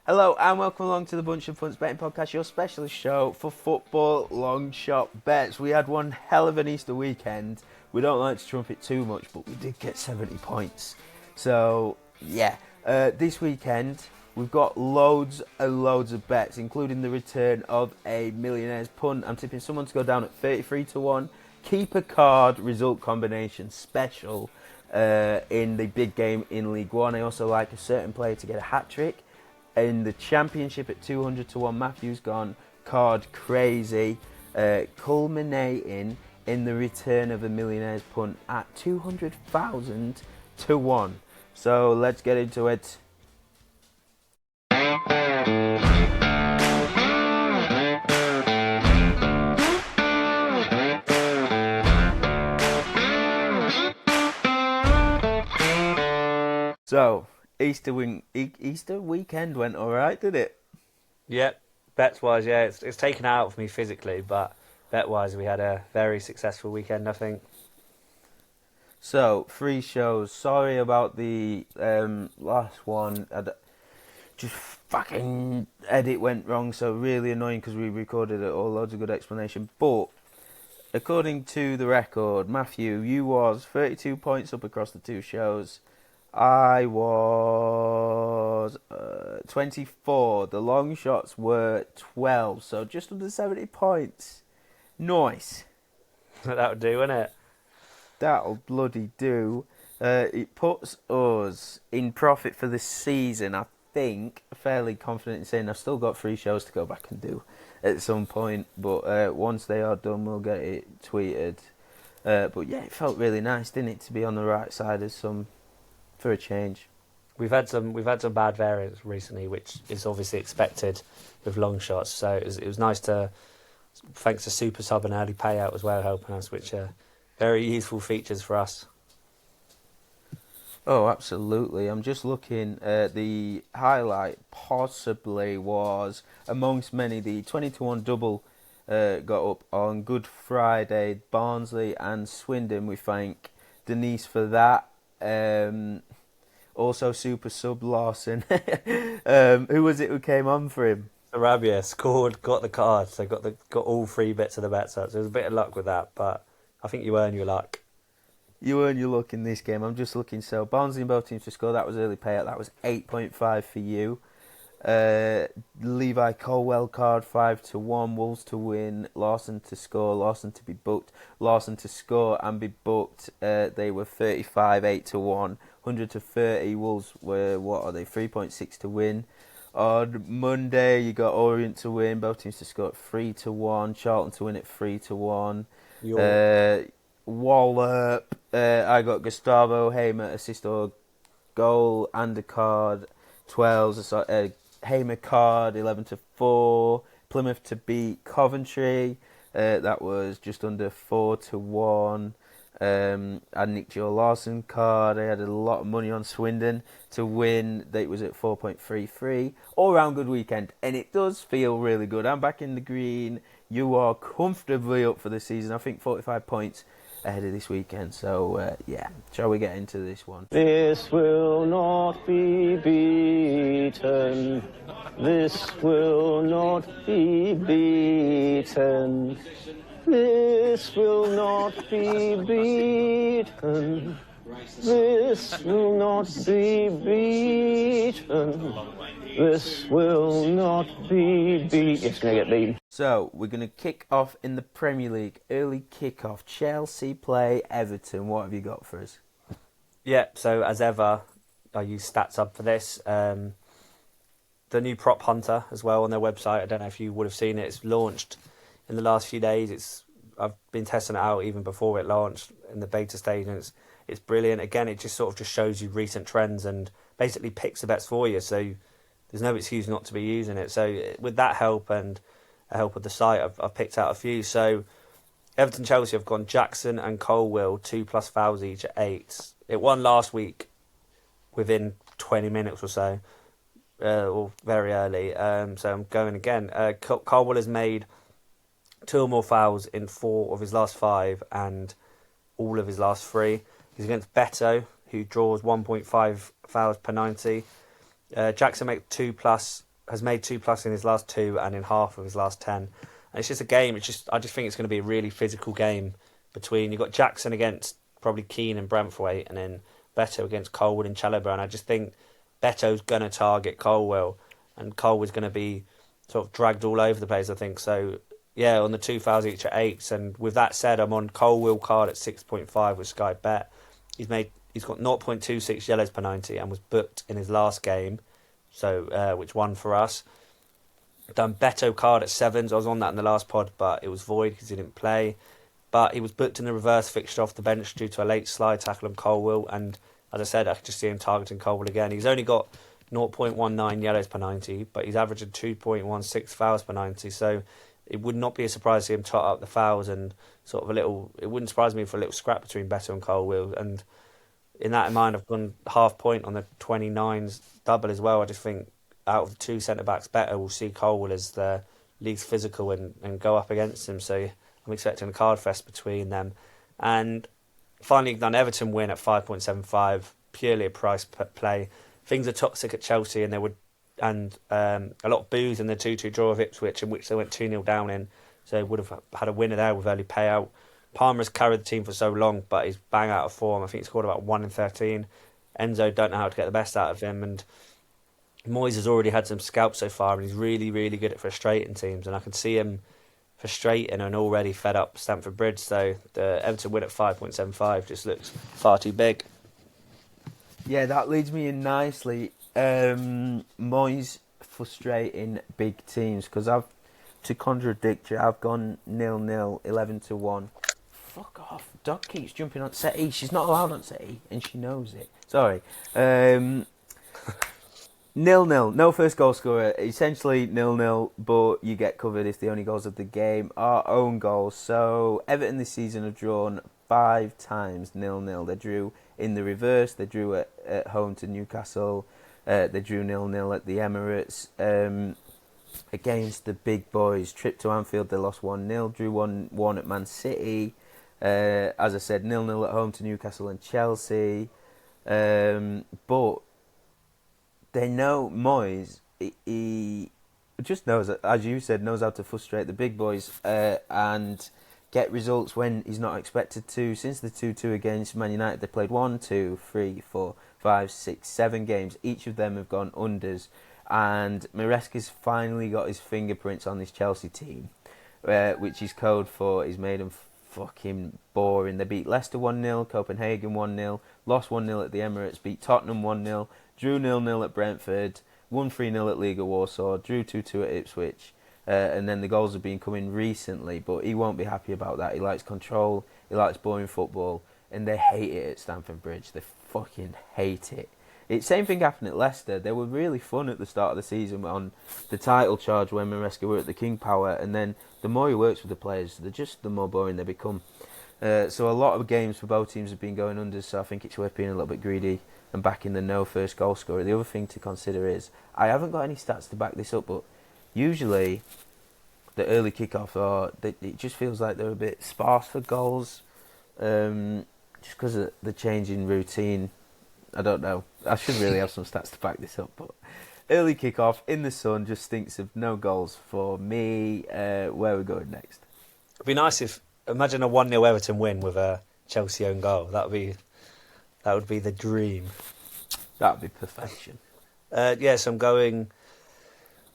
Hello and welcome along to the Bunch of Punts Betting Podcast, your specialist show for football long shot bets. We had one hell of an Easter weekend. We don't like to trump it too much, but we did get 70 points. So, yeah, this weekend we've got loads and loads of bets, including the return of a Millionaire's Punt. I'm tipping someone to go down at 33 to 1. Keeper card result combination special in the big game in League One. I also like a certain player to get a hat-trick. In the Championship at 200 to 1, Matthew's gone card crazy, culminating in the return of the Millionaire's Punt at 200,000 to 1. So let's get into it. So, Easter weekend went alright, did it? Yep, bets-wise, yeah, it's taken out for me physically, but bet-wise we had a very successful weekend, I think. So, 3 shows. Sorry about the last one. Just fucking edit went wrong, so really annoying because we recorded it all. Loads of good explanation. But, according to the record, Matthew, you was 32 points up across the 2 shows. I was 24. The long shots were 12, so just under 70 points. Nice. That would do, wouldn't it? That'll bloody do. It puts us in profit for the season, I think. Fairly confident in saying I've still got 3 shows to go back and do at some point, but once they are done, we'll get it tweeted. But yeah, it felt really nice, didn't it, to be on the right side of some... for a change. We've had some bad variants recently, which is obviously expected with long shots. So it was nice to, thanks to Super Sub and early payout as well helping us, which are very useful features for us. Oh, absolutely. I'm just looking. The highlight possibly was, amongst many, the 20 to 1 double got up on Good Friday. Barnsley and Swindon. We thank Denise for that. Also Super Sub Larson. Who was it who came on for him? Arabia scored, got the card, so got all 3 bits of the bets up. So there was a bit of luck with that, but I think you earn your luck. You earn your luck in this game. I'm just looking. So Barnsley and both teams to score. That was early payout. That was 8.5 for you. Levi Colwell card 5 to 1. Wolves to win. Larson to score. Larson to be booked. Larson to score and be booked. They were 35 8 to 1. 100 to 30. Wolves were, what are they, 3.6 to win. On Monday you got Orient to win. Both teams to score at 3 to 1. Charlton to win at 3 to 1. Wallop. I got Gustavo Hamer assist or goal and a card 12. Hamer card 11 to 4. Plymouth to beat Coventry. That was just under 4 to 1. I had Nick Joe Larson card. I had a lot of money on Swindon to win. That was at 4.33. All round good weekend, and it does feel really good. I'm back in the green. You are comfortably up for the season. I think 45 points ahead of this weekend. So yeah, shall we get into this one? This will not be beaten. This will not be beaten. This will not be beaten. This will not be beaten. This will not be beaten. It's going to get beaten. So, we're going to kick off in the Premier League. Early kick-off. Chelsea play Everton. What have you got for us? Yeah, so as ever, I use StatsHub for this. The new prop hunter as well on their website. I don't know if you would have seen it. It's launched in the last few days. I've been testing it out even before it launched in the beta stage, and it's brilliant. Again, it just shows you recent trends and basically picks the bets for you. So there's no excuse not to be using it. So with that help and the help of the site, I've picked out a few. So Everton Chelsea have gone Jackson and Colwill 2+ fouls each at 8. It won last week within 20 minutes or so, or very early. So I'm going again. Colwill has made 2 or more fouls in 4 of his last 5 and all of his last 3. He's against Beto, who draws 1.5 fouls per 90. Jackson makes 2+ has made 2+ in his last 2 and in half of his last 10. And it's just a game. I just think it's going to be a really physical game between, you've got Jackson against probably Keane and Brentford, and then Beto against Colwood and Chalobah. And I just think Beto's going to target Colwell, and Colwood's going to be sort of dragged all over the place, I think. So, yeah, on the 2 fouls each at 8s. And with that said, I'm on Colwell card at 6.5 with Sky Bet. He's got 0.26 yellows per 90 and was booked in his last game, so which won for us. Done Beto card at 7s. I was on that in the last pod, but it was void because he didn't play. But he was booked in the reverse fixture off the bench due to a late slide tackle on Colwell. And as I said, I could just see him targeting Colwell again. He's only got 0.19 yellows per 90, but he's averaging 2.16 fouls per 90. So it would not be a surprise to see him tot up the fouls and sort of it wouldn't surprise me for a little scrap between Beto and Colwell. And in that in mind, I've gone half point on the 29s double as well. I just think out of the 2 centre-backs, Beto will see Colwell as the least physical and go up against him. So I'm expecting a card fest between them. And finally, done Everton win at 5.75, purely a price play. Things are toxic at Chelsea, and a lot of boos in the 2-2 draw of Ipswich, in which they went 2-0 down in. So they would have had a winner there with early payout. Palmer's carried the team for so long, but he's bang out of form. I think he scored about 1 in 13. Enzo don't know how to get the best out of him, and Moyes has already had some scalps so far, and he's really, really good at frustrating teams. And I can see him frustrating an already fed up Stamford Bridge. So the Everton win at 5.75 just looks far too big. Yeah, that leads me in nicely. Moyes frustrating big teams, because to contradict you, I've gone 0-0, 11-1. Fuck off. Dog keeps jumping on set E. She's not allowed on set E, and she knows it. Sorry. 0-0. No first goal scorer. Essentially 0-0, but you get covered if the only goals of the game are own goals. So Everton this season have drawn 5 times 0-0. They drew in the reverse. They drew at home to Newcastle. They drew 0-0 at the Emirates. Against the big boys. Trip to Anfield, they lost 1-0. Drew 1-1 at Man City. As I said, 0-0 at home to Newcastle and Chelsea. But they know Moyes, he just knows, as you said, knows how to frustrate the big boys and get results when he's not expected to. Since the 2-2 against Man United, they played 1, 2, 3, 4, 5, 6, 7 games. Each of them have gone unders. And Maresca's finally got his fingerprints on this Chelsea team, which is code for he's made them fucking boring. They beat Leicester 1-0, Copenhagen 1-0, lost 1-0 at the Emirates, beat Tottenham 1-0, drew 0-0 at Brentford, won 3-0 at Liga Warsaw, drew 2-2 at Ipswich, and then the goals have been coming recently, but he won't be happy about that. He likes control, he likes boring football, and they hate it at Stamford Bridge. They fucking hate it. Same thing happened at Leicester. They were really fun at the start of the season on the title charge when Maresca were at the King Power, and then the more he works with the players, the more boring they become. So a lot of games for both teams have been going under, so I think it's worth being a little bit greedy and backing the no first goal scorer. The other thing to consider is, I haven't got any stats to back this up, but usually the early kickoff, it just feels like they're a bit sparse for goals, just because of the change in routine. I don't know. I should really have some stats to back this up, but early kickoff in the sun just stinks of no goals for me. Where are we going next? It'd be nice imagine a 1-0 Everton win with a Chelsea own goal. That would be the dream. That'd be perfection. Yes, I'm going,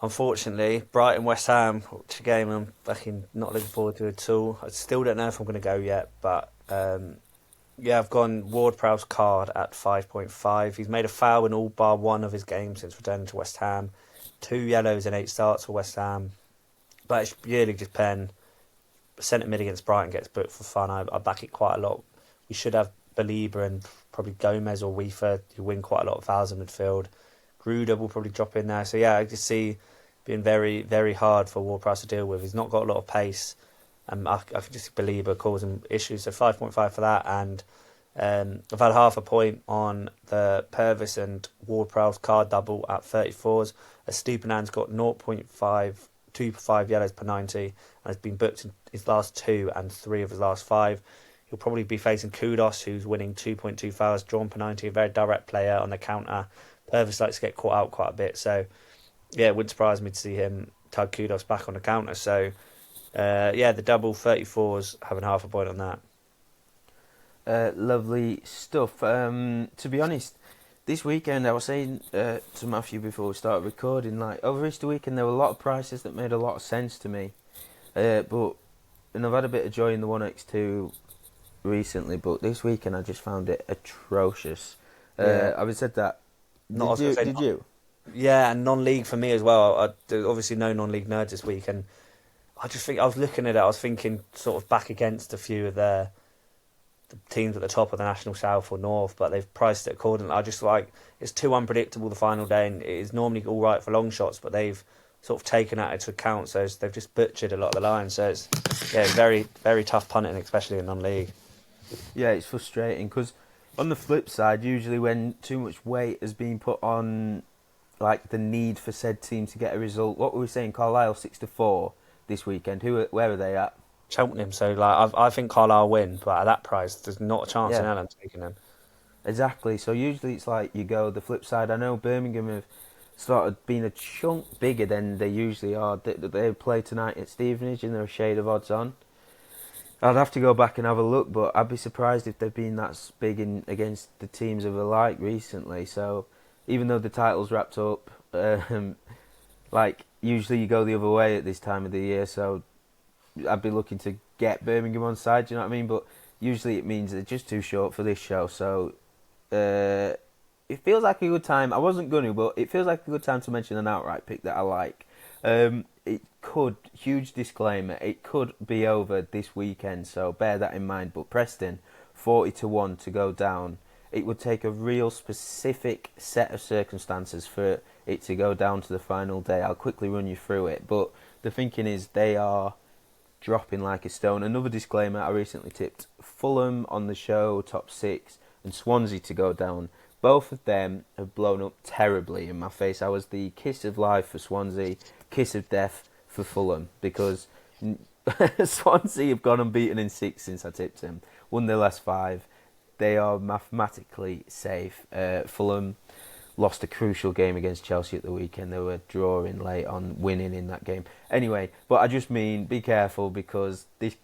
unfortunately, Brighton West Ham, which a game I'm fucking not looking forward to at all. I still don't know if I'm going to go yet, but I've gone Ward-Prowse card at 5.5. He's made a foul in all bar one of his games since returning to West Ham. 2 yellows in 8 starts for West Ham. But it's purely just playing centre mid against Brighton gets booked for fun. I back it quite a lot. We should have Belieber and probably Gomez or Weaver who win quite a lot of fouls in midfield. Gruder will probably drop in there. So yeah, I just see being very, very hard for Ward-Prowse to deal with. He's not got a lot of pace. I can just Belieber causing issues. So 5.5 for that. And I've had half a point on the Purvis and Ward-Prowse card double at 34s. Stupiñán's got 2.5 yellows per 90 and has been booked in his last 2 and 3 of his last 5. He'll probably be facing Kudos, who's winning 2.2 fouls drawn per 90, a very direct player on the counter. Purvis likes to get caught out quite a bit, so Yeah, it wouldn't surprise me to see him tug kudos back on the counter. So, the double 34s having half a point on that. Lovely stuff. To be honest, this weekend I was saying to Matthew before we started recording, like over Easter weekend there were a lot of prices that made a lot of sense to me. And I've had a bit of joy in the 1x2 recently, but this weekend I just found it atrocious. Having said that, did you? Yeah, and non-league for me as well. Obviously no non-league nerds this week, and I just think I was looking at it. I was thinking sort of back against a few of the teams at the top of the National South or North, but they've priced it accordingly. I just like it's too unpredictable the final day, and it is normally all right for long shots, but they've sort of taken that into account, so they've just butchered a lot of the lines. So it's very very tough punting, especially in non-league. Yeah, it's frustrating because on the flip side, usually when too much weight has been put on, like the need for said team to get a result. What were we saying? Carlisle 6-4 this weekend. Where are they at? Cheltenham. So like I think Carlisle win, but at that price, there's not a chance in hell I'm taking them. Exactly. So usually it's like you go the flip side. I know Birmingham have started being a chunk bigger than they usually are. They play tonight at Stevenage and they're a shade of odds on. I'd have to go back and have a look, but I'd be surprised if they've been that big against the teams of alike recently. So even though the title's wrapped up, like usually you go the other way at this time of the year. So I'd be looking to get Birmingham on side. Do you know what I mean? But usually it means they're just too short for this show. So it feels like a good time. I wasn't going to, but it feels like a good time to mention an outright pick that I like. It could, huge disclaimer, it could be over this weekend, so bear that in mind. But Preston, 40-1 to go down. It would take a real specific set of circumstances for it to go down to the final day. I'll quickly run you through it. But the thinking is they are dropping like a stone. Another disclaimer, I recently tipped Fulham on the show, top 6, and Swansea to go down. Both of them have blown up terribly in my face. I was the kiss of life for Swansea, kiss of death for Fulham, because Swansea have gone unbeaten in 6 since I tipped them. Won their last 5. They are mathematically safe. Fulham lost a crucial game against Chelsea at the weekend. They were drawing late on, winning in that game. Anyway, but I just mean be careful, because this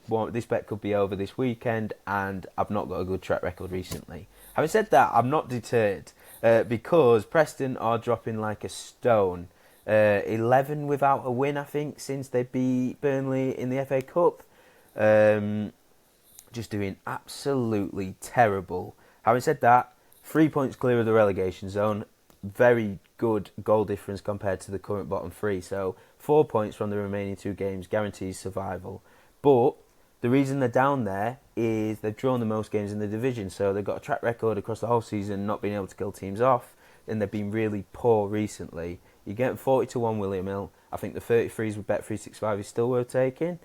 bet could be over this weekend, and I've not got a good track record recently. Having said that, I'm not deterred, because Preston are dropping like a stone. 11 without a win, I think, since they beat Burnley in the FA Cup. Just doing absolutely terrible. Having said that, 3 points clear of the relegation zone. Very good goal difference compared to the current bottom 3. So 4 points from the remaining 2 games guarantees survival. But the reason they're down there is they've drawn the most games in the division. So they've got a track record across the whole season not being able to kill teams off. And they've been really poor recently. You get 40-1 William Hill. I think the 33s with Bet365 is still worth taking.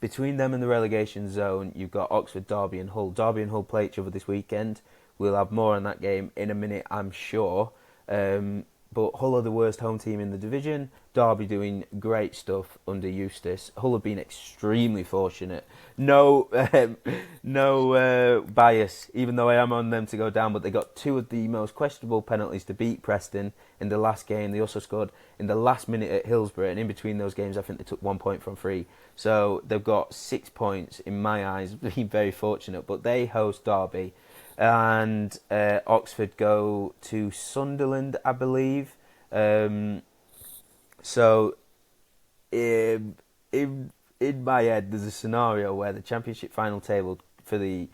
Between them and the relegation zone, you've got Oxford, Derby and Hull. Derby and Hull play each other this weekend. We'll have more on that game in a minute, I'm sure. But Hull are the worst home team in the division. Derby doing great stuff under Eustace. Hull have been extremely fortunate. No bias, even though I am on them to go down. But they got 2 of the most questionable penalties to beat Preston in the last game. They also scored in the last minute at Hillsborough. And in between those games, I think they took 1 point from 3. So they've got 6 points, in my eyes, being very fortunate. But they host Derby. And Oxford go to Sunderland, I believe. So in my head, there's a scenario where the Championship final table for the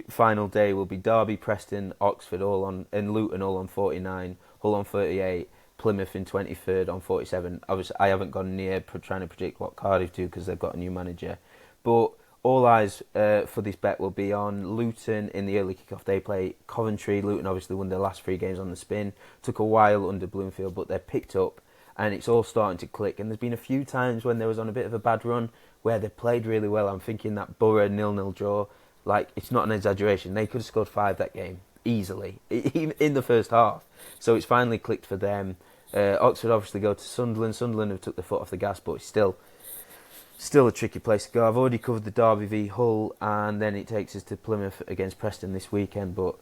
final day will be Derby, Preston, Oxford all on, and Luton all on 49, Hull on 38, Plymouth in 23rd on 47. Obviously, I haven't gone near trying to predict what Cardiff do because they've got a new manager, but all eyes for this bet will be on Luton in the early kickoff. They play Coventry. Luton obviously won their last 3 games on the spin. Took a while under Bloomfield, but they're picked up, and it's all starting to click. And there's been a few times when there was on a bit of a bad run where they played really well. I'm thinking that Borough 0-0 draw, like, it's not an exaggeration. They could have scored 5 that game easily in the first half. So it's finally clicked for them. Oxford obviously go to Sunderland. Sunderland have took their foot off the gas, but it's still a tricky place to go. I've already covered the Derby v Hull, and then it takes us to Plymouth against Preston this weekend. But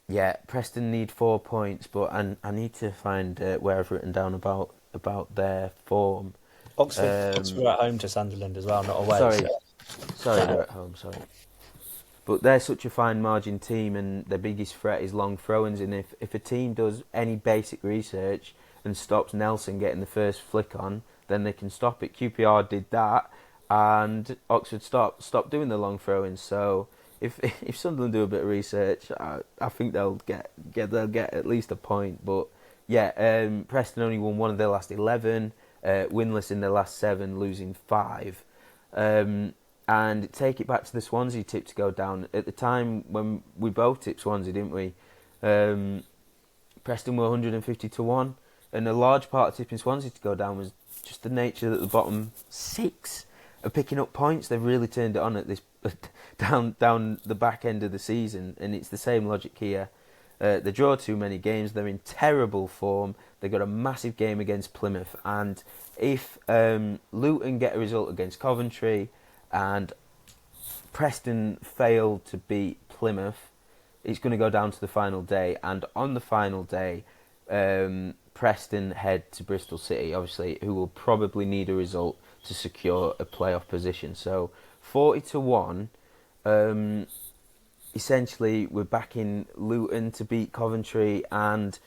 Yeah, Preston need 4 points, but I need to find where I've written down about their form. Oxford are at home to Sunderland as well, not away. Sorry, So. sorry, they're at home. Sorry, but they're such a fine margin team, and their biggest threat is long throw-ins. And if a team does any basic research and stops Nelson getting the first flick on, then they can stop it. QPR did that, and Oxford stopped doing the long throw-ins. So if Sunderland do a bit of research, I think they'll get at least a point. But yeah, Preston only won one of their last 11, winless in their last 7, losing 5. And take it back to the Swansea tip to go down. At the time when we both tipped Swansea, didn't we? Preston were 150 to 1, and a large part of tipping Swansea to go down was just the nature that the bottom 6 are picking up points. They've really turned it on at this down the back end of the season, and it's the same logic here. They draw too many games. They're in terrible form. They got a massive game against Plymouth, and if Luton get a result against Coventry and Preston fail to beat Plymouth, it's going to go down to the final day. And on the final day, Preston head to Bristol City, obviously, who will probably need a result to secure a playoff position. So 40 to 1, essentially we're backing Luton to beat Coventry and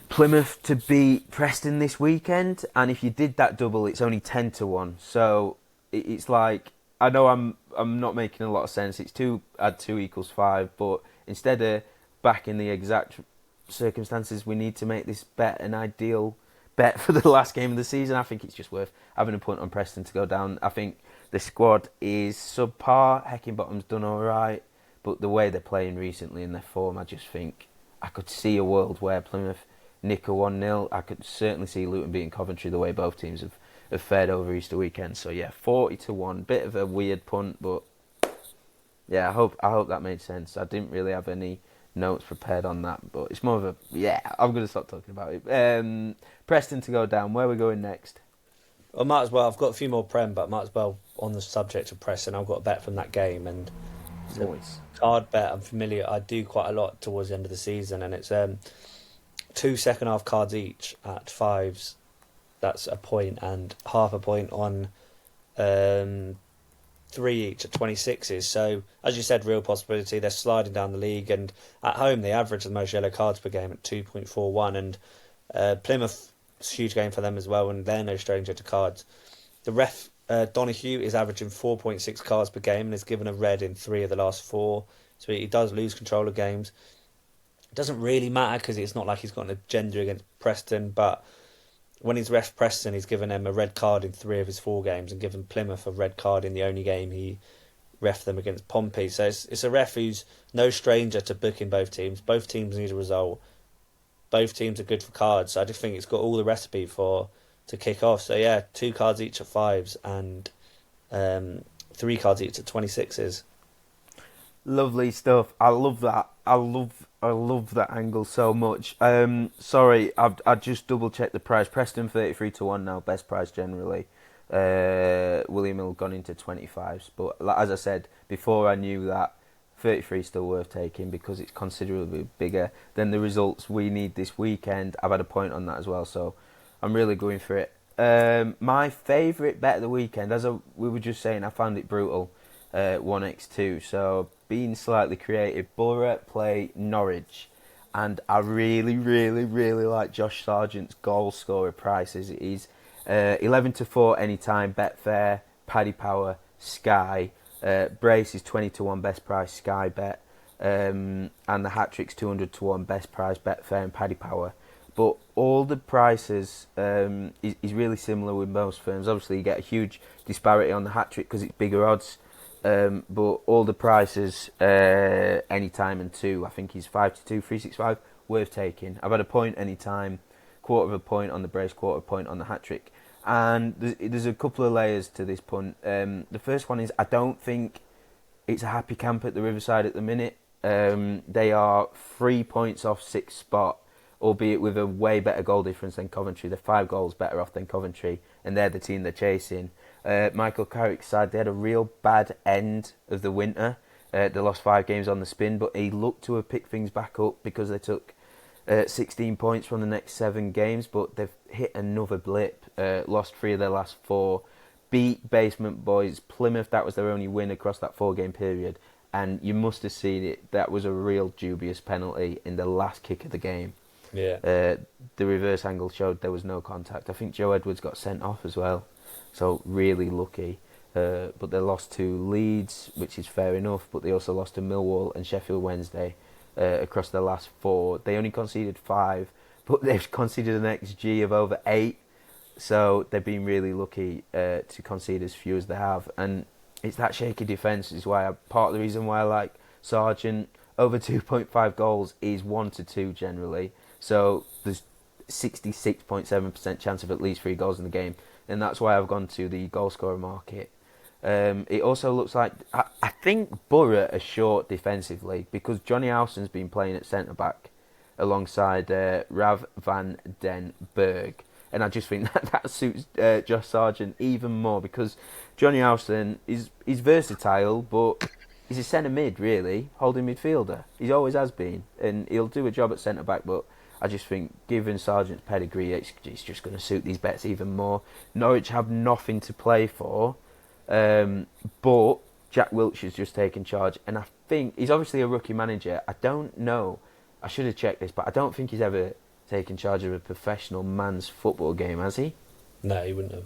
Plymouth to beat Preston this weekend. And if you did that double, it's only 10 to 1. So it's like, I know I'm not making a lot of sense. It's 2 add 2 equals 5, but instead of backing the exact circumstances, we need to make this bet an ideal bet for the last game of the season. I think it's just worth having a punt on Preston to go down. I think the squad is subpar. Heckingbottom's done all right, but the way they're playing recently in their form, I just think I could see a world where Plymouth nick a 1-0. I could certainly see Luton beating Coventry the way both teams have fared over Easter weekend. So yeah, 40 to 1, bit of a weird punt, but yeah, I hope that made sense. I didn't really have any notes prepared on that, but it's more of a I'm going to stop talking about it. Preston to go down. Where are we going next? Well, might as well. I've got a few more Prem, but might as well on the subject of Preston. I've got a bet from that game, and it's a card bet. I'm familiar. I do quite a lot towards the end of the season, and it's 2 second half cards each at 5s. That's a point, and half a point on 3 each at 26s. So, as you said, real possibility. They're sliding down the league, and at home they average the most yellow cards per game at 2.41. And Plymouth, it's a huge game for them as well, and they're no stranger to cards. The ref, Donahue, is averaging 4.6 cards per game and has given a red in 3 of the last 4. So he does lose control of games. It doesn't really matter because it's not like he's got an agenda against Preston, but when he's ref Preston, he's given them a red card in 3 of his 4 games and given Plymouth a red card in the only game he refed them against Pompey. So it's a ref who's no stranger to booking both teams. Both teams need a result. Both teams are good for cards. So I just think it's got all the recipe to kick off. So yeah, 2 cards each at 5s and 3 cards each at 26s. Lovely stuff. I love that. I love that angle so much. Sorry, I just double checked the price. Preston 33 to 1 now, best price generally. William Hill gone into 25s, but as I said before, I knew that 33 is still worth taking because it's considerably bigger than the results we need this weekend. I've had a point on that as well, so I'm really going for it. My favourite bet of the weekend, as we were just saying, I found it brutal. 1x2, so being slightly creative, Borough play Norwich, and I really like Josh Sargent's goal scorer prices. It is 11 to 4 anytime, Betfair, Paddy Power, Sky. Brace is 20 to 1 best price, Sky Bet, and the hat trick's 200 to 1 best price, Betfair and Paddy Power. But all the prices is really similar with most firms. Obviously, you get a huge disparity on the hat trick because it's bigger odds. But all the prices, anytime and 2, I think he's 5 to 2, 365, worth taking. I've had a point anytime, quarter of a point on the brace, quarter of a point on the hat trick. And there's a couple of layers to this punt. The first one is I don't think it's a happy camp at the Riverside at the minute. They are 3 points off 6th spot, albeit with a way better goal difference than Coventry. They're 5 goals better off than Coventry, and they're the team they're chasing. Michael Carrick's side, they had a real bad end of the winter. They lost 5 games on the spin, but he looked to have picked things back up because they took 16 points from the next 7 games, but they've hit another blip. Lost 3 of their last 4. Beat Basement Boys Plymouth. That was their only win across that 4-game period. And you must have seen it. That was a real dubious penalty in the last kick of the game. Yeah. The reverse angle showed there was no contact. I think Joe Edwards got sent off as well. So really lucky. But they lost to Leeds, which is fair enough. But they also lost to Millwall and Sheffield Wednesday across their last 4. They only conceded 5, but they've conceded an XG of over 8. So they've been really lucky to concede as few as they have. And it's that shaky defence is why part of the reason why I like Sargent. Over 2.5 goals is 1 to 2 generally. So there's 66.7% chance of at least 3 goals in the game. And that's why I've gone to the goal scorer market. It also looks like, I think Borough are short defensively because Johnny Howson's been playing at centre-back alongside Rav van den Berg. And I just think that suits Josh Sargent even more because Johnny Howson is versatile, but he's a centre mid, really, holding midfielder. He always has been, and he'll do a job at centre back. But I just think, given Sargent's pedigree, it's just going to suit these bets even more. Norwich have nothing to play for, but Jack Wilshere's just taken charge, and I think he's obviously a rookie manager. I don't know. I should have checked this, but I don't think he's ever taken charge of a professional man's football game, has he? No, he wouldn't have.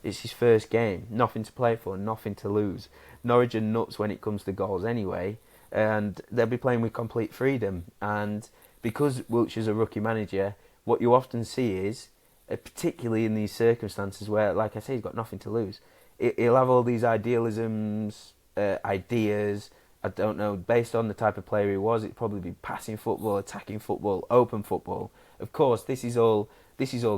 It's his first game. Nothing to play for, nothing to lose. Norwich are nuts when it comes to goals anyway, and they'll be playing with complete freedom. And because Wilshere's a rookie manager, what you often see is, particularly in these circumstances where, like I say, he's got nothing to lose, he'll have all these idealisms, ideas, I don't know, based on the type of player he was, it'd probably be passing football, attacking football, open football. Of course, this is all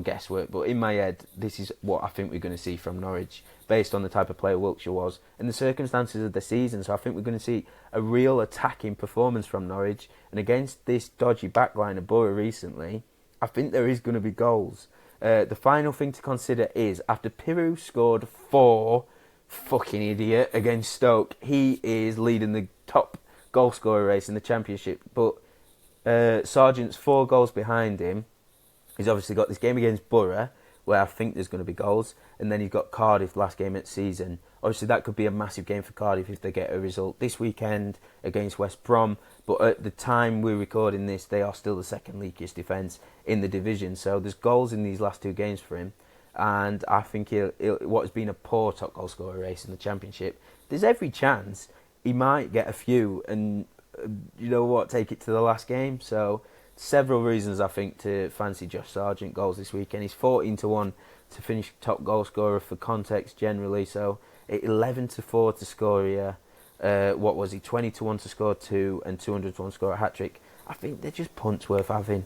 guesswork, but in my head, this is what I think we're going to see from Norwich, based on the type of player Wilshere was and the circumstances of the season. So I think we're going to see a real attacking performance from Norwich, and against this dodgy backline of Borough recently, I think there is going to be goals. The final thing to consider is, after Piru scored 4, fucking idiot, against Stoke, he is leading the top goal scorer race in the Championship, but Sargent's 4 goals behind him. He's obviously got this game against Borough, where I think there's going to be goals, and then he's got Cardiff last game at season. Obviously that could be a massive game for Cardiff if they get a result this weekend against West Brom, but at the time we're recording this, they are still the second leakiest defence in the division, so there's goals in these last 2 games for him, and I think what has been a poor top goal scorer race in the Championship, there's every chance he might get a few and, you know what, take it to the last game. So several reasons I think to fancy Josh Sargent goals this weekend. He's 14 to 1 to finish top goal scorer for context generally, so 11 to 4 to score here. What was he? 20 to 1 to score 2 and 200 to 1 to score a hat trick. I think they're just punts worth having,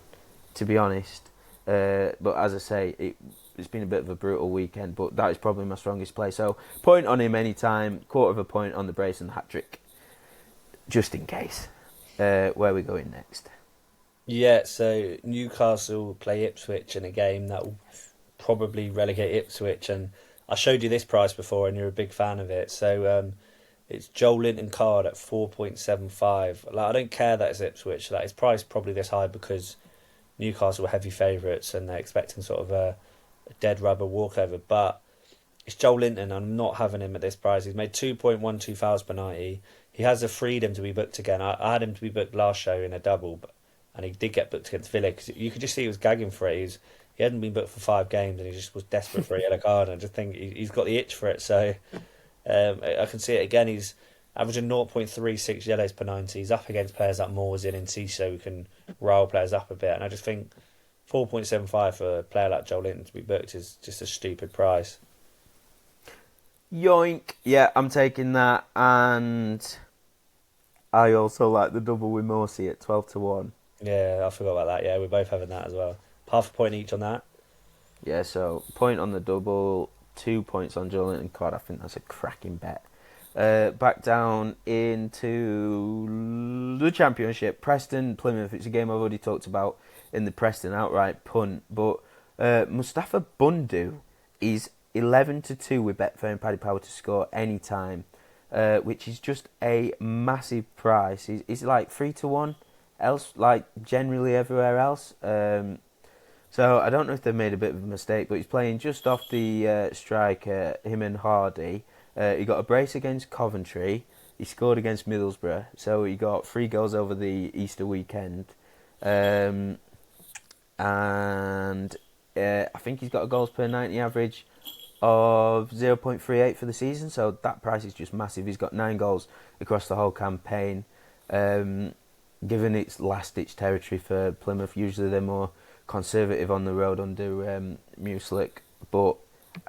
to be honest. But as I say, it's been a bit of a brutal weekend, but that is probably my strongest play. So point on him anytime, 1/4 point on the brace and the hat trick, just in case. Where are we going next? Yeah, so Newcastle play Ipswich in a game that will probably relegate Ipswich, and I showed you this price before and you're a big fan of it. So it's Joel Linton card at 4.75. Like, I don't care that it's Ipswich. Like, it's priced probably this high because Newcastle were heavy favourites and they're expecting sort of a dead rubber walkover. But it's Joel Linton. I'm not having him at this price. He's made 2.12 fouls per 90. He has the freedom to be booked again. I had him to be booked last show in a double, and he did get booked against Villa because you could just see he was gagging for it. He hadn't been booked for 5 games and he just was desperate for a yellow card. And I just think he's got the itch for it. So I can see it again. He's averaging 0.36 yellows per 90. He's up against players like Morzin and Ciso who can rile players up a bit. And I just think 4.75 for a player like Joel Linton to be booked is just a stupid price. Yoink. Yeah, I'm taking that. And I also like the double with Morsey at 12 to 1. Yeah, I forgot about that. Yeah, we're both having that as well. Half a point each on that. Yeah, so point on the double, 2 points on Joel Linton card. I think that's a cracking bet. Back down into the Championship. Preston, Plymouth. It's a game I've already talked about in the Preston outright punt. But Mustafa Bundu is 11 to 2 with Betfair and Paddy Power to score any time. which is just a massive price. It's like 3-1 else, like generally everywhere else. So I don't know if they've made a bit of a mistake, but he's playing just off the striker, him and Hardy. He got a brace against Coventry. He scored against Middlesbrough, so he got 3 goals over the Easter weekend. And I think he's got a goals per 90 average of 0.38 for the season, so that price is just massive. He's got 9 goals across the whole campaign. Given it's last-ditch territory for Plymouth, usually they're more conservative on the road under Mueslick, but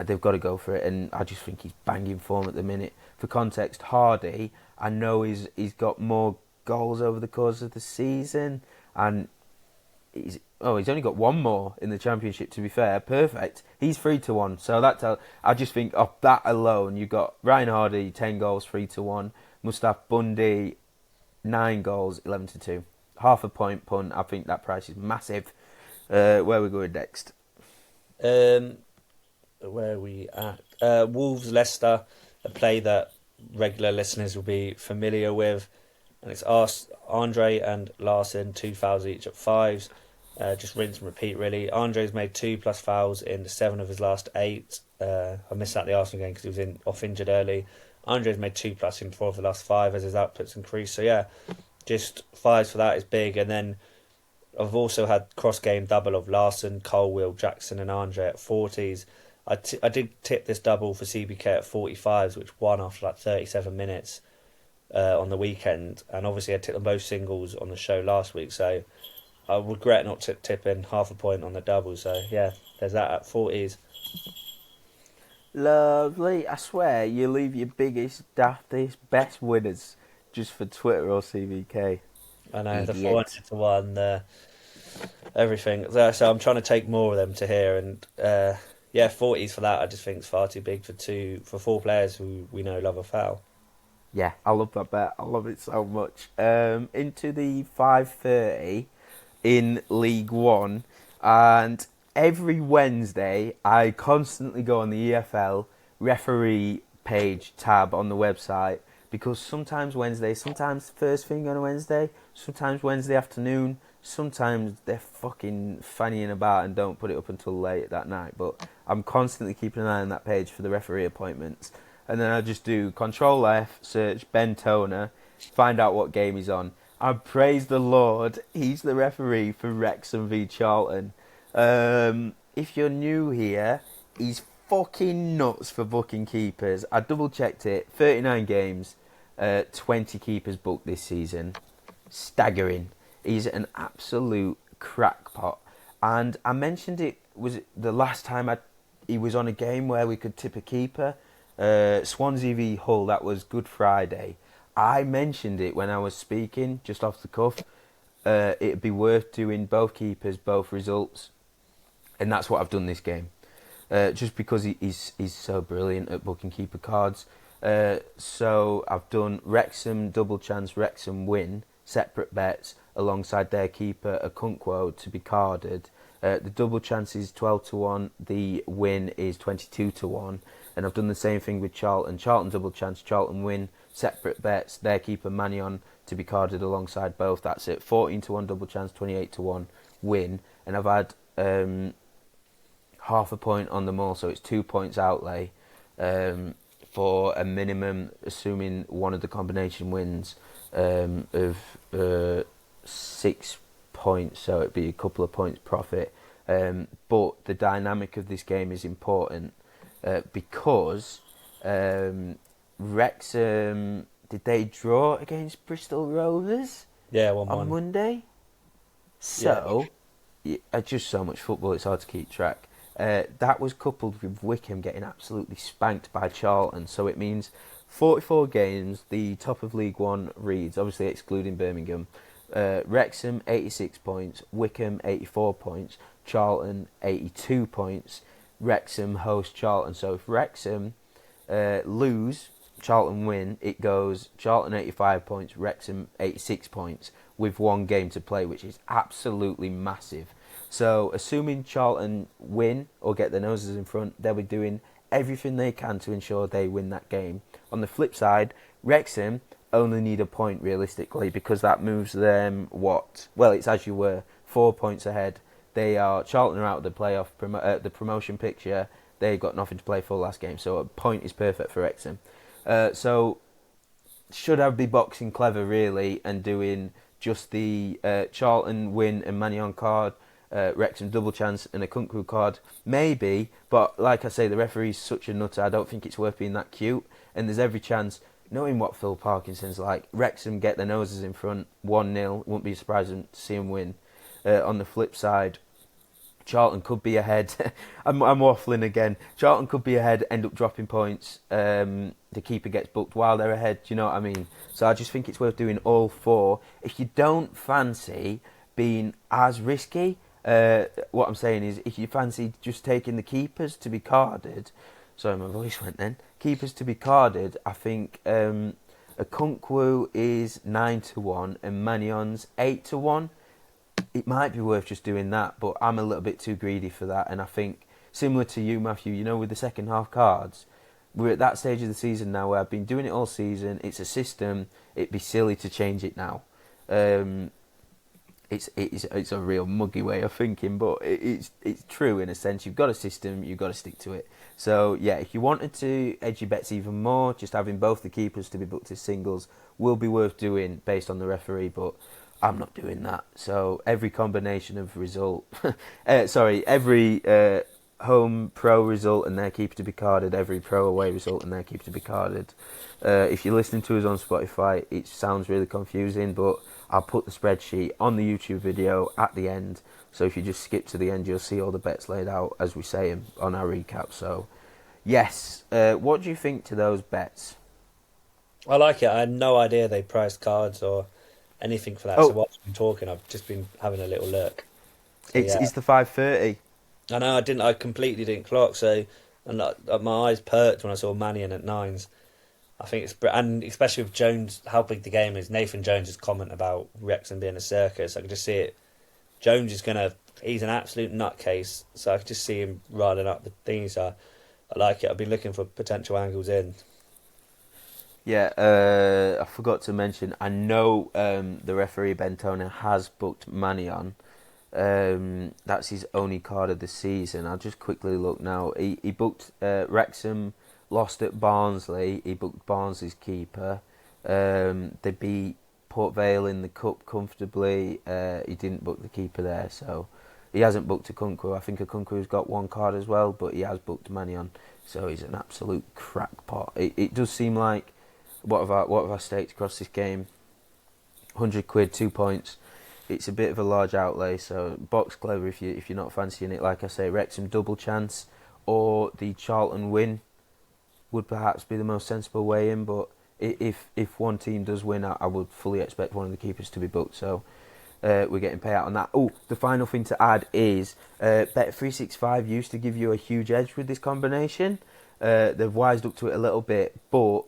they've got to go for it, and I just think he's banging form at the minute. For context, Hardy, I know he's got more goals over the course of the season, and he's only got 1 more in the Championship, to be fair. Perfect. He's 3-1, so I just think off that alone, you've got Ryan Hardy, 10 goals, 3-1, Mustapha Bundy, 9 goals, 11-2. Half a point punt. I think that price is massive. Where are we going next? Where are we at? Wolves Leicester, a play that regular listeners will be familiar with, and it's Andre and Larson, 2 fouls each at 5s. Just rinse and repeat, really. Andre's made 2+ fouls in 7 of his last 8. I missed out the Arsenal game because he was off injured early. Andre's made 2+ in 4 of the last 5 as his output's increased. So yeah, just 5s for that is big. And then I've also had cross-game double of Larson, Cole, Will, Jackson and Andre at 40s. I did tip this double for CBK at 45s, which won after like 37 minutes on the weekend. And obviously I tipped them both singles on the show last week, so I regret not tipping half a point on the double. So yeah, there's that at 40s. Lovely. I swear you leave your biggest, daftest, best winners just for Twitter or CBK. I know, Idiot. the 400 to 1, everything. So I'm trying to take more of them to here, and 40s for that I just think is far too big for 4 players who we know love a foul. Yeah, I love that bet. I love it so much. Into the 5:30 in League One, and every Wednesday I constantly go on the EFL referee page tab on the website, because sometimes first thing on a Wednesday, sometimes Wednesday afternoon, sometimes they're fucking fannying about and don't put it up until late that night. But I'm constantly keeping an eye on that page for the referee appointments. And then I just do Control F, search Ben Toner, find out what game he's on. I praise the Lord, he's the referee for Wrexham v Charlton. If you're new here, he's fucking nuts for booking keepers. I double checked it, 39 games, 20 keepers booked this season. Staggering. He's an absolute crackpot. And I mentioned it was the last time he was on a game where we could tip a keeper. Swansea v Hull, that was Good Friday. I mentioned it when I was speaking, just off the cuff. It'd be worth doing both keepers, both results. And that's what I've done this game. Just because he's so brilliant at booking keeper cards. So I've done Wrexham double chance, Wrexham win, separate bets, alongside their keeper Okonkwo to be carded. The double chance is 12-1, the win is 22-1. And I've done the same thing with Charlton. Charlton double chance, Charlton win, separate bets, their keeper Mannion to be carded alongside both. That's it, 14-1 double chance, 28-1 win. And I've had half a point on them all, so it's 2 points outlay for a minimum, assuming one of the combination wins, of 6 points, so it'd be a couple of points profit. But the dynamic of this game is important because Wrexham, did they draw against Bristol Rovers? Yeah, 1-1 on Monday. So, just so much football, it's hard to keep track. That was coupled with Wickham getting absolutely spanked by Charlton, so it means 44 games, the top of League One reads, obviously excluding Birmingham. Wrexham 86 points, Wickham 84 points, Charlton 82 points. Wrexham host Charlton, so if Wrexham lose, Charlton win, it goes Charlton 85 points, Wrexham 86 points with 1 game to play, which is absolutely massive. So assuming Charlton win or get their noses in front, they'll be doing everything they can to ensure they win that game. On the flip side, Wrexham only need a point realistically because that moves them it's as you were 4 points ahead. Charlton are out of the the promotion picture. They've got nothing to play for last game, so a point is perfect for Wrexham. So should I be boxing clever really and doing just the Charlton win and Mannion card, Wrexham double chance and a Kunku card? Maybe, but like I say, the referee's such a nutter, I don't think it's worth being that cute, and there's every chance, knowing what Phil Parkinson's like, Wrexham get their noses in front 1-0, wouldn't be surprised to see them win. On the flip side, Charlton could be ahead. I'm waffling again. Charlton could be ahead, end up dropping points. The keeper gets booked while they're ahead. Do you know what I mean? So I just think it's worth doing all four. If you don't fancy being as risky, what I'm saying is if you fancy just taking the keepers to be carded, sorry my voice went then, keepers to be carded, I think a Kunku is 9-1 and Magnion's 8-1. It might be worth just doing that, but I'm a little bit too greedy for that. And I think, similar to you, Matthew, with the second half cards, we're at that stage of the season now where I've been doing it all season. It's a system. It'd be silly to change it now. It's a real muggy way of thinking, but it's true in a sense. You've got a system, you've got to stick to it. So yeah, if you wanted to edge your bets even more, just having both the keepers to be booked as singles will be worth doing based on the referee, but I'm not doing that. So every combination of result, every home pro result and their keeper to be carded, every pro away result and their keeper to be carded. If you're listening to us on Spotify, it sounds really confusing, but I'll put the spreadsheet on the YouTube video at the end. So if you just skip to the end, you'll see all the bets laid out as we say on our recap. So yes, what do you think to those bets? I like it. I had no idea they priced cards or anything for that. So whilst I've been talking, I've just been having a little look. So, it's the 5:30. I know. I completely didn't clock. So, and my eyes perked when I saw Mannion at 9s. I think it's, and especially with Jones, how big the game is. Nathan Jones' comment about Wrexham being a circus, I can just see it. Jones is he's an absolute nutcase. So I can just see him riling up the things. I like it. I've been looking for potential angles in. Yeah, I forgot to mention, I know the referee Bentona has booked Mannion. That's his only card of the season. I'll just quickly look now. He booked Wrexham, lost at Barnsley. He booked Barnsley's keeper. They beat Port Vale in the Cup comfortably. He didn't book the keeper there, so he hasn't booked a Kunku. I think a Kunku's got one card as well, but he has booked Mannion, so he's an absolute crackpot. It does seem like, what have I staked across this game? £100, 2 points. It's a bit of a large outlay, so box clever if you're not fancying it. Like I say, Wrexham double chance or the Charlton win would perhaps be the most sensible way in. But if one team does win, I would fully expect one of the keepers to be booked. So we're getting payout on that. Oh, the final thing to add is Bet365 used to give you a huge edge with this combination. They've wised up to it a little bit, but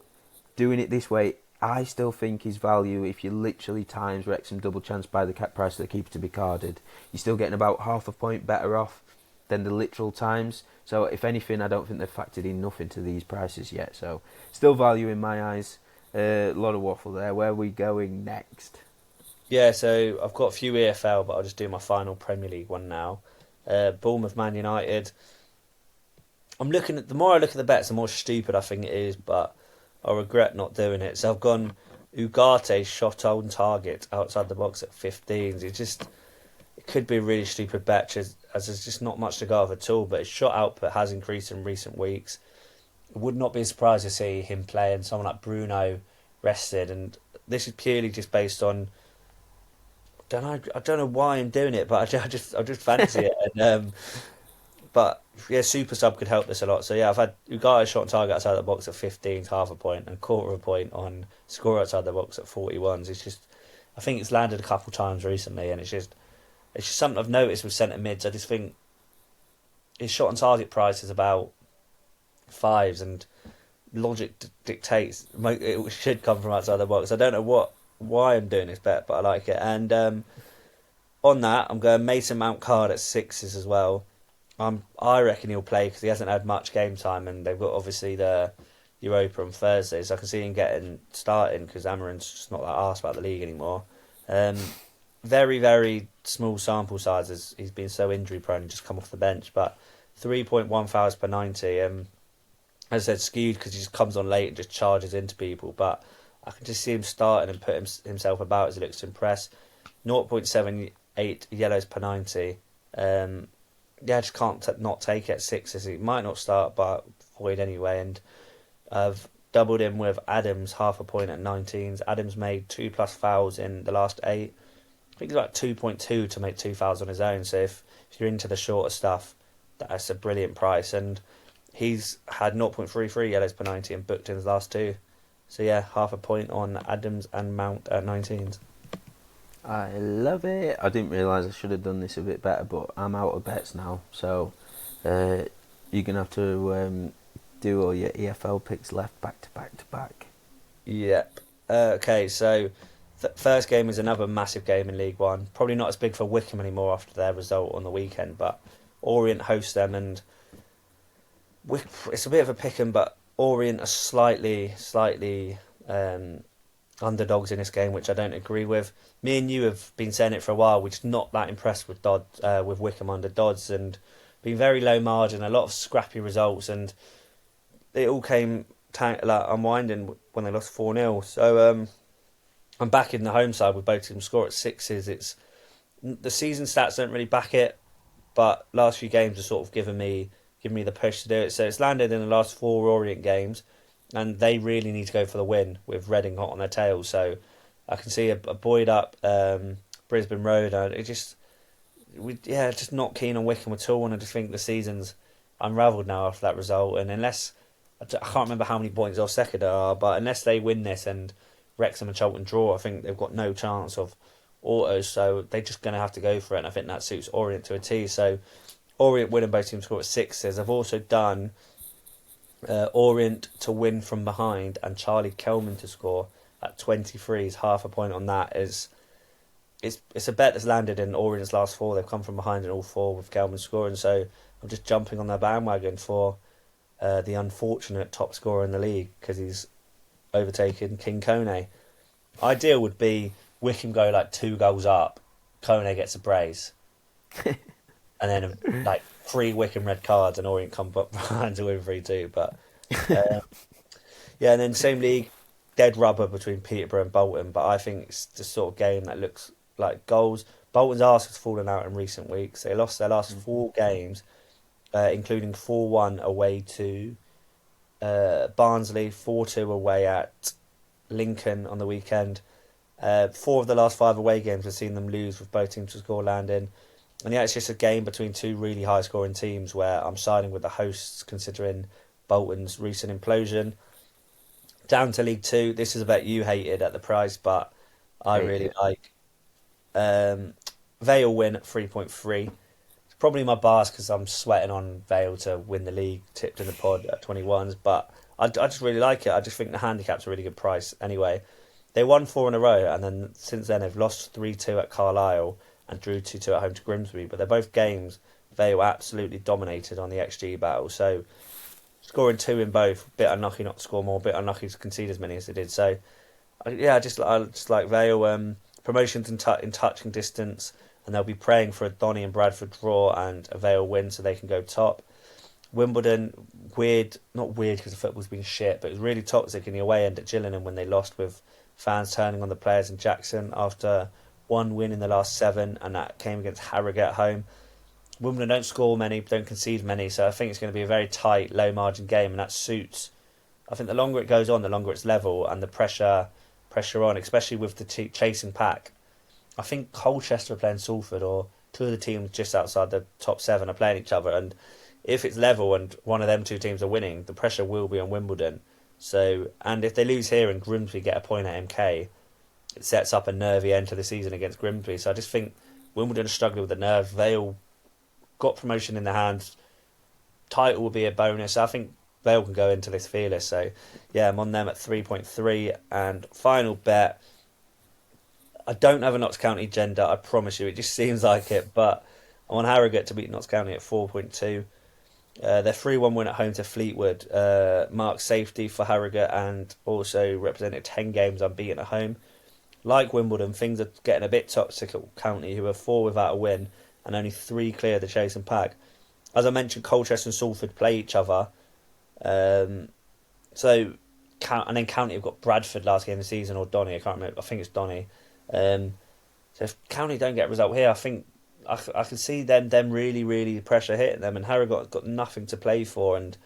doing it this way, I still think is value if you literally times Wrexham double chance by the cap price of the keeper to be carded. You're still getting about half a point better off than the literal times. So if anything, I don't think they've factored enough into these prices yet. So still value in my eyes. A lot of waffle there. Where are we going next? Yeah, so I've got a few EFL, but I'll just do my final Premier League one now. Bournemouth, Man United. The more I look at the bets, the more stupid I think it is, but I regret not doing it. So I've gone Ugarte shot on target outside the box at 15s. It could be a really stupid bet as there's just not much to go off at all, but his shot output has increased in recent weeks. I would not be surprised to see him playing someone like Bruno rested, and this is purely just based on, I don't know why I'm doing it, but I just fancy it. And but yeah, super sub could help this a lot. So yeah, I've had Ugarte shot on target outside the box at 15s, half a point, and quarter of a point on score outside the box at 41s. It's just, I think it's landed a couple times recently, and it's just something I've noticed with centre mids. I just think his shot on target price is about 5s, and logic dictates it should come from outside the box. I don't know why I'm doing this bet, but I like it. And on that, I'm going Mason Mount card at 6s as well. I reckon he'll play because he hasn't had much game time, and they've got obviously the Europa on Thursday, so I can see him getting starting because Amarin's just not that arsed about the league anymore. Very, very small sample sizes. He's been so injury prone and just come off the bench, but 3.1 fouls per 90. As I said, skewed because he just comes on late and just charges into people, but I can just see him starting and put himself about as he looks to impress. 0.78 yellows per 90. I just can't not take it at 6. He might not start, but void anyway. And I've doubled him with Adams, half a point at 19s. Adams made 2+ fouls in the last 8. I think he's like 2.2 to make 2 fouls on his own. So if you're into the shorter stuff, that's a brilliant price. And he's had 0.33 yellows per 90 and booked in his last 2. So yeah, half a point on Adams and Mount at 19s. I love it. I didn't realise I should have done this a bit better, but I'm out of bets now. So you're going to have to do all your EFL picks left back to back to back. Yep. Okay, so first game is another massive game in League One. Probably not as big for Wickham anymore after their result on the weekend, but Orient host them, and it's a bit of a pick 'em, but Orient are slightly underdogs in this game, which I don't agree with. Me and you have been saying it for a while. We're just not that impressed with with Wickham under Dodds, and been very low margin, a lot of scrappy results, and it all came unwinding when they lost 4-0. So I'm back in the home side with both teams score at 6s. It's the season stats don't really back it, but last few games have sort of given me the push to do it. So it's landed in the last 4 Orient games, and they really need to go for the win with Reading hot on their tail. So I can see a buoyed up Brisbane Road. Just not keen on Wickham at all, and I just think the season's unravelled now after that result. And unless I can't remember how many points off second are, but unless they win this and Wrexham and Charlton draw, I think they've got no chance of autos. So they're just going to have to go for it, and I think that suits Orient to a T. So Orient win and both teams score at 6s. I've also done Orient to win from behind and Charlie Kelman to score at 23s. Half a point on that it's a bet that's landed in Orient's last 4. They've come from behind in all 4 with Kelman scoring. So I'm just jumping on their bandwagon for the unfortunate top scorer in the league because he's overtaken King Kone. Ideal would be Wickham go like 2 goals up, Kone gets a brace, and then like 3 Wickham red cards and Orient come behind to win 3-2. But and then same league, dead rubber between Peterborough and Bolton. But I think it's the sort of game that looks like goals. Bolton's arse has fallen out in recent weeks. They lost their last 4 games, including 4-1 away to Barnsley, 4-2 away at Lincoln on the weekend. 4 of the last 5 away games have seen them lose with both teams to score landing. And yeah, it's just a game between 2 really high scoring teams where I'm siding with the hosts considering Bolton's recent implosion. Down to League 2, this is a bet you hated at the price, but I really like. Vale win at 3.3. It's probably my bars because I'm sweating on Vale to win the league, tipped in the pod at 21s, but I just really like it. I just think the handicap's a really good price anyway. They won 4 in a row, and then since then they've lost 3-2 at Carlisle and drew 2-2 at home to Grimsby. But they're both games Vale absolutely dominated on the XG battle. So scoring 2 in both, bit unlucky not to score more, bit unlucky to concede as many as they did. So I just like Vale. Promotions in touching distance, and they'll be praying for a Donny and Bradford draw and a Vale win so they can go top. Wimbledon, not weird because the football's been shit, but it was really toxic in the away end at Gillingham when they lost with fans turning on the players in Jackson after 1 win in the last 7, and that came against Harrogate at home. Wimbledon don't score many, don't concede many, so I think it's going to be a very tight, low margin game, and that suits. I think the longer it goes on, the longer it's level, and the pressure on, especially with the chasing pack. I think Colchester are playing Salford, or 2 of the teams just outside the top 7 are playing each other, and if it's level and one of them 2 teams are winning, the pressure will be on Wimbledon. So, and if they lose here and Grimsby get a point at MK, it sets up a nervy end to the season against Grimsby. So I just think Wimbledon are struggling with the nerve. Vale got promotion in their hands. Title will be a bonus. I think Vale can go into this fearless. So yeah, I'm on them at 3.3. And final bet, I don't have a Notts County agenda, I promise you. It just seems like it. But I'm on Harrogate to beat Notts County at 4.2. Their 3-1 win at home to Fleetwood marked safety for Harrogate and also represented 10 games unbeaten at home. Like Wimbledon, things are getting a bit toxic at County, who are 4 without a win and only 3 clear of the chasing pack. As I mentioned, Colchester and Salford play each other. And then County have got Bradford last game of the season, or Donny, I can't remember. I think it's Donny. So if County don't get a result here, I think I can see them really, really pressure hitting them, and Harrogate got nothing to play for, and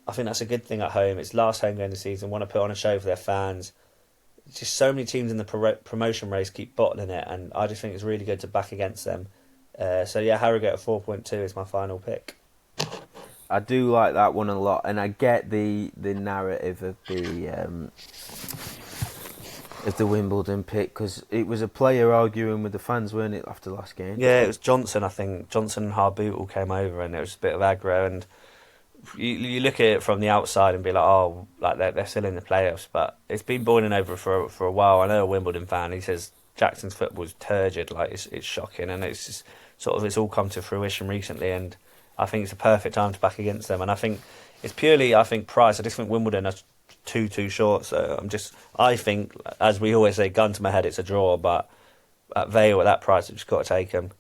I think that's a good thing at home. It's last home game of the season, want to put on a show for their fans. Just so many teams in the promotion race keep bottling it, and I just think it's really good to back against them. So yeah, Harrogate at 4.2 is my final pick. I do like that one a lot, and I get the narrative of the Wimbledon pick, because it was a player arguing with the fans, weren't it, after the last game? Yeah, it was Johnson, I think. Johnson and Harbootle came over, and it was a bit of aggro, and you look at it from the outside and be like, oh, like they're still in the playoffs, but it's been boiling over for a while. I know a Wimbledon fan, he says Jackson's football's turgid, like it's shocking, and it's just it's all come to fruition recently, and I think it's a perfect time to back against them, and I think it's purely, price. I just think Wimbledon are too short, so I think, as we always say, gun to my head, it's a draw, but at Vale, at that price, I've just got to take him.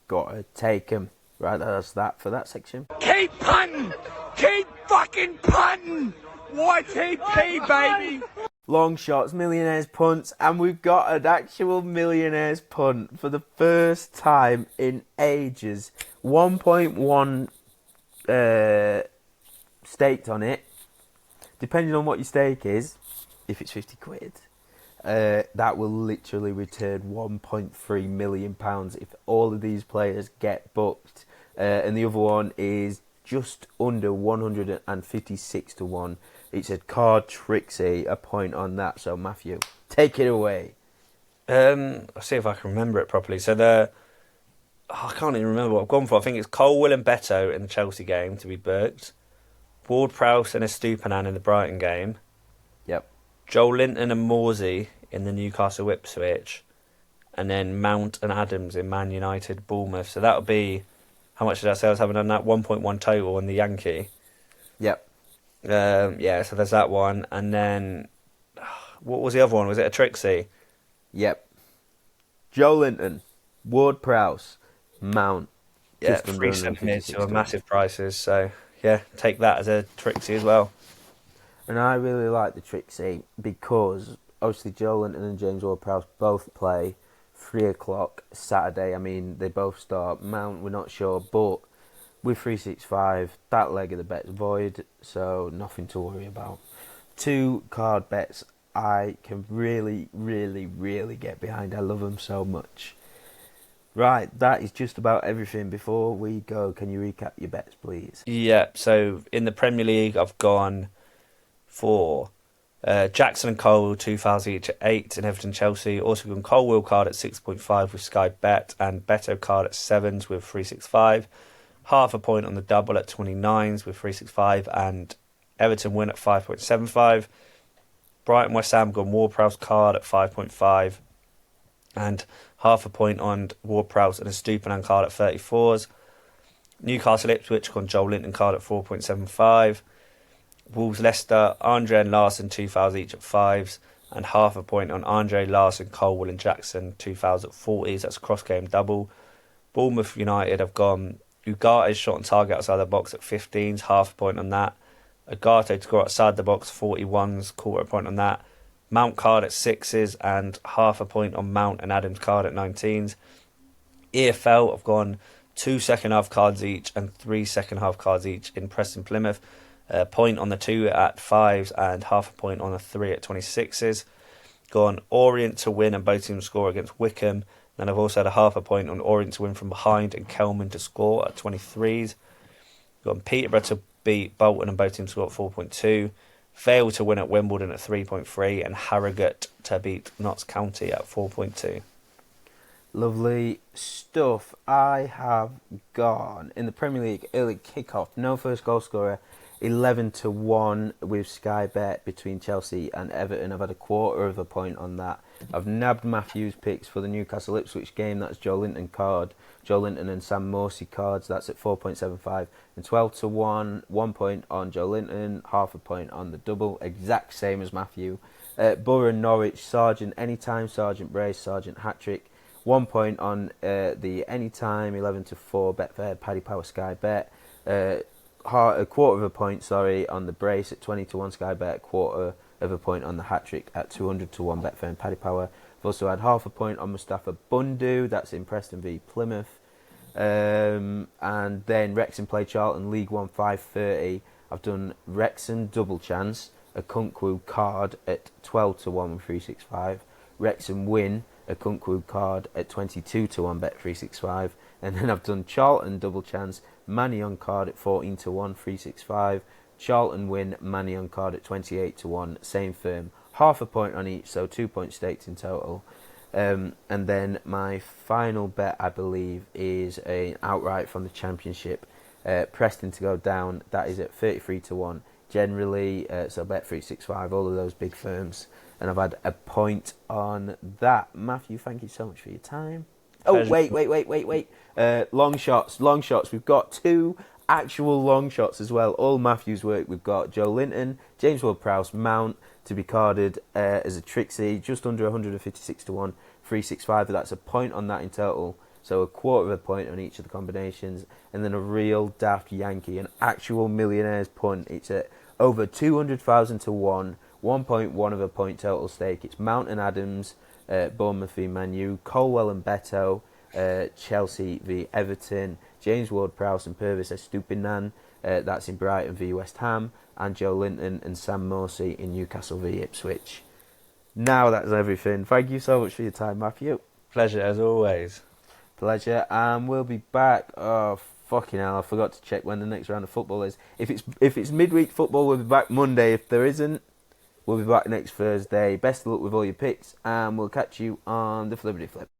Got to take him. Right, that's that for that section. Keep punting! Keep fucking punting! YTP, baby! Long shots, millionaires punts, and we've got an actual millionaires punt for the first time in ages. 1.1 staked on it. Depending on what your stake is, if it's 50 quid, that will literally return £1.3 million if all of these players get booked. And the other one is just under 156 to 1. It's a card Trixie, a point on that. So Matthew, take it away. I'll see if I can remember it properly. So I can't even remember what I've gone for. I think it's Colwell and Beto in the Chelsea game to be booked. Ward-Prowse and Estupinan in the Brighton game. Yep. Joel Linton and Morsey in the Newcastle Ipswich. And then Mount and Adams in Man United Bournemouth. So that would be, how much did I say I was having on that? 1.1 total on the Yankee. Yep. Yeah, so there's that one. And then, what was the other one? Was it a Trixie? Yep. Joe Linton, Ward-Prowse, Mount. Yeah, 372 are massive prices, so yeah, take that as a Trixie as well. And I really like the Trixie because obviously Joe Linton and James Ward-Prowse both play 3 o'clock Saturday. I mean, they both start. Mount, we're not sure, but with 365, that leg of the bet's void, so nothing to worry about. 2 card bets I can really, really, really get behind. I love them so much. Right, that is just about everything. Before we go, can you recap your bets, please? Yeah, so in the Premier League, I've gone for Jackson and Cole, 2 fouls each at 8 in Everton Chelsea. Also gone Colwell card at 6.5 with Sky Bet, and Beto card at 7s with 365. Half a point on the double at 29s with 365, and Everton win at 5.75. Brighton West Ham gone Ward-Prowse card at 5.5, and half a point on Ward-Prowse and a Estupinan card at 34s. Newcastle Ipswich gone Joel Linton card at 4.75. Wolves Leicester, Andre and Larson 2 fouls each at 5s, and half a point on Andre, Larson, Colwell and Jackson 2 fouls at 40s. That's a cross game double. Bournemouth United have gone Ugarte's shot on target outside the box at 15s, half a point on that. Ugarte to score outside the box, 41s, quarter point on that. Mount card at 6s and half a point on Mount and Adams card at 19s. EFL have gone 2 second half cards each and 3 second half cards each in Preston Plymouth. A point on the 2 at 5s and half a point on the 3 at 26s. Gone Orient to win and both teams score against Wickham. Then I've also had a half a point on Orient to win from behind and Kelman to score at 23s. Gone Peterborough to beat Bolton and both teams score at 4.2. Vale to win at Wimbledon at 3.3, and Harrogate to beat Notts County at 4.2. Lovely stuff. I have gone in the Premier League early kick-off. No first goal scorer. 11-1 with Sky Bet between Chelsea and Everton. I've had a quarter of a point on that. I've nabbed Matthew's picks for the Newcastle Ipswich game. That's Joe Linton card. Joe Linton and Sam Morsey cards. That's at 4.75. And 12-1, 1 point on Joe Linton, half a point on the double. Exact same as Matthew. Borough and Norwich, Sargent anytime, Sargent brace, Sargent hat-trick. 1 point on the anytime, 11-4 Betfair, Paddy Power Sky Bet. A quarter of a point, on the brace at 20-1 Sky Bet. A quarter of a point on the hat-trick at 200-1 Betfair and Paddy Power. I've also had half a point on Mustafa Bundu, that's in Preston v Plymouth. And then Wrexham play Charlton, League 1 5.30. I've done Wrexham double chance, a Kunku card at 12-1 with 365. Wrexham win, a Kunku card at 22-1 bet 365. And then I've done Charlton double chance, Mannion card at 14-1 365. Charlton win, Mannion card at 28-1, same firm. Half a point on each, so 2 point stakes in total. And then my final bet, I believe, is an outright from the Championship. Preston to go down, that is at 33-1. Generally, so bet 365, all of those big firms. And I've had a point on that. Matthew, thank you so much for your time. Oh, wait. Long shots. We've got 2 actual long shots as well. All Matthew's work. We've got Joe Linton, James Ward-Prowse, Mount to be carded as a Trixie, just under 156-1, 365. But that's a point on that in total. So a quarter of a point on each of the combinations. And then a real daft Yankee, an actual Millionaire's Punt. It's at over 200,000-1, 1.1 of a point total stake. It's Mount and Adams, Bournemouth v Man U, Colwell and Beto, Chelsea v Everton, James Ward-Prowse and Purvis Estupinan, that's in Brighton v West Ham, and Joe Linton and Sam Morsey in Newcastle v Ipswich. Now that's everything. Thank you so much for your time, Matthew. Pleasure as always. Pleasure, and we'll be back. Oh, fucking hell, I forgot to check when the next round of football is. If it's midweek football, we'll be back Monday. If there isn't, we'll be back next Thursday. Best of luck with all your picks, and we'll catch you on the Flippity Flip.